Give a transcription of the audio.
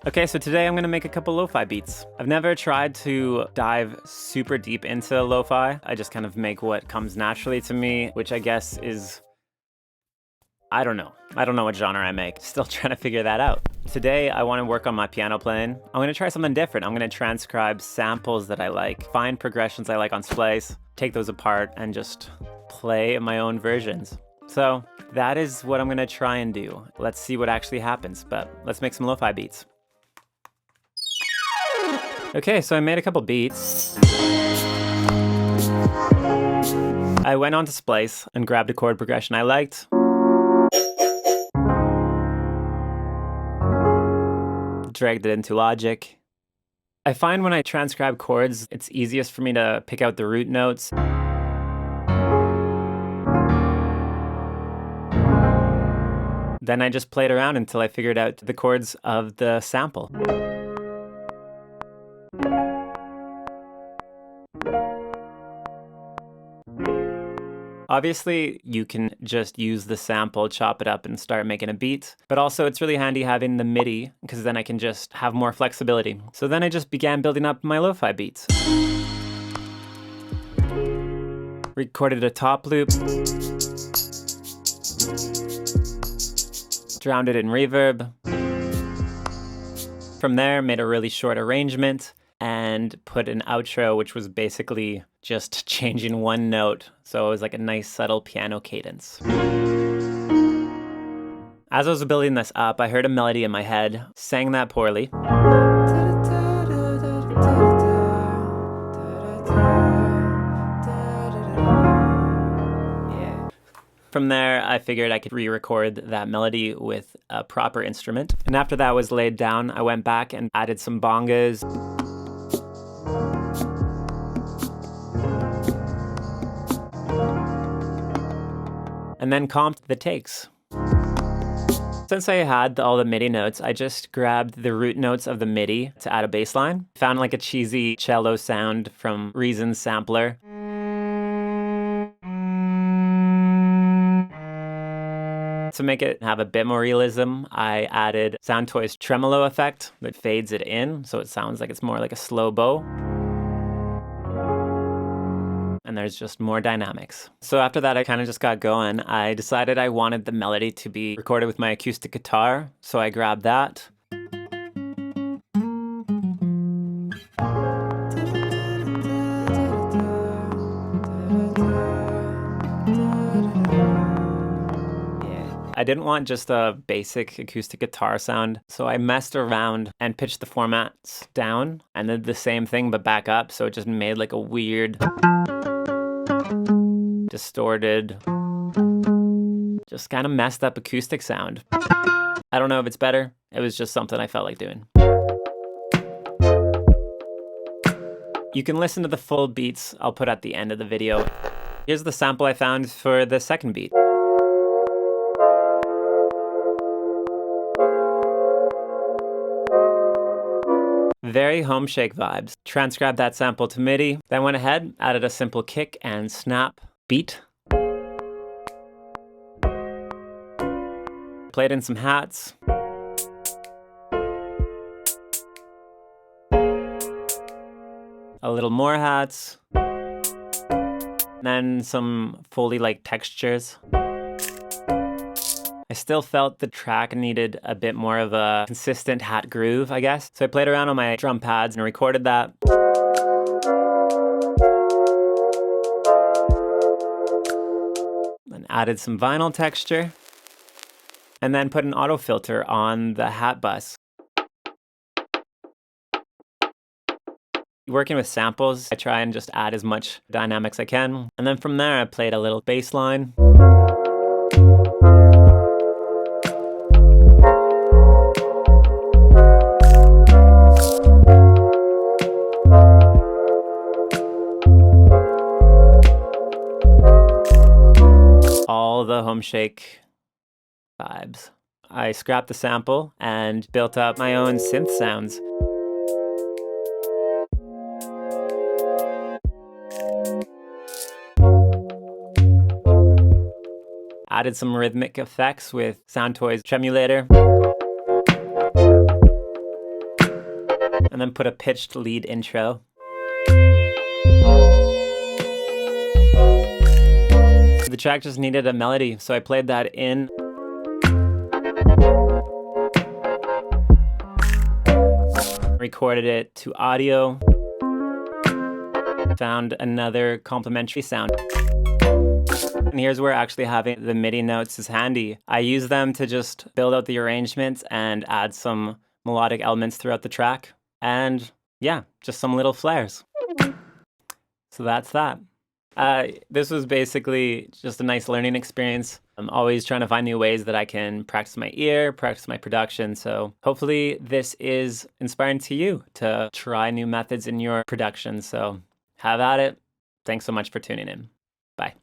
Okay, so today I'm gonna make a couple lo-fi beats. I've never tried to dive super deep into lo-fi. I just kind of make what comes naturally to me, which I guess is, I don't know. I don't know what genre I make. Still trying to figure that out. Today, I want to work on my piano playing. I'm gonna try something different. I'm gonna transcribe samples that I like, find progressions I like on Splice, take those apart, and just play my own versions. So that is what I'm gonna try and do. Let's see what actually happens, but let's make some lo-fi beats. Okay, so I made a couple beats. I went on to Splice and grabbed a chord progression I liked. Dragged it into Logic. I find when I transcribe chords, it's easiest for me to pick out the root notes. Then I just played around until I figured out the chords of the sample. Obviously, you can just use the sample, chop it up, and start making a beat. But also, it's really handy having the MIDI, because then I can just have more flexibility. So then I just began building up my lo-fi beats. Recorded a top loop. Drowned it in reverb. From there, made a really short arrangement and put an outro, which was basically just changing one note. So it was like a nice subtle piano cadence. As I was building this up, I heard a melody in my head, sang that poorly. From there, I figured I could re-record that melody with a proper instrument. And after that was laid down, I went back and added some bongas. And then comped the takes. Since I had all the MIDI notes, I just grabbed the root notes of the MIDI to add a bass line. Found like a cheesy cello sound from Reason's sampler. To make it have a bit more realism, I added Soundtoy's tremolo effect that fades it in, so it sounds like it's more like a slow bow. And there's just more dynamics. So after that, I kind of just got going. I decided I wanted the melody to be recorded with my acoustic guitar, so I grabbed that. I didn't want just a basic acoustic guitar sound, so I messed around and pitched the formats down and did the same thing but back up, so it just made like a weird, distorted, just kind of messed up acoustic sound. I don't know if it's better, it was just something I felt like doing. You can listen to the full beats I'll put at the end of the video. Here's the sample I found for the second beat. Very home shake vibes. Transcribed that sample to MIDI, then went ahead, added a simple kick and snap beat. Played in some hats. A little more hats. Then some Foley-like textures. I still felt the track needed a bit more of a consistent hat groove, I guess. So I played around on my drum pads and recorded that. And added some vinyl texture. And then put an auto filter on the hat bus. Working with samples, I try and just add as much dynamics I can. And then from there, I played a little bass line. All the home shake vibes. I scrapped the sample and built up my own synth sounds. Added some rhythmic effects with Soundtoy's tremulator. and then put a pitched lead intro. The track just needed a melody, so I played that in. Recorded it to audio. Found another complementary sound. And here's where actually having the MIDI notes is handy. I use them to just build out the arrangements and add some melodic elements throughout the track. And yeah, just some little flares. So that's that. This was basically just a nice learning experience. I'm always trying to find new ways that I can practice my ear, practice my production. So hopefully this is inspiring to you to try new methods in your production. So have at it. Thanks so much for tuning in. Bye.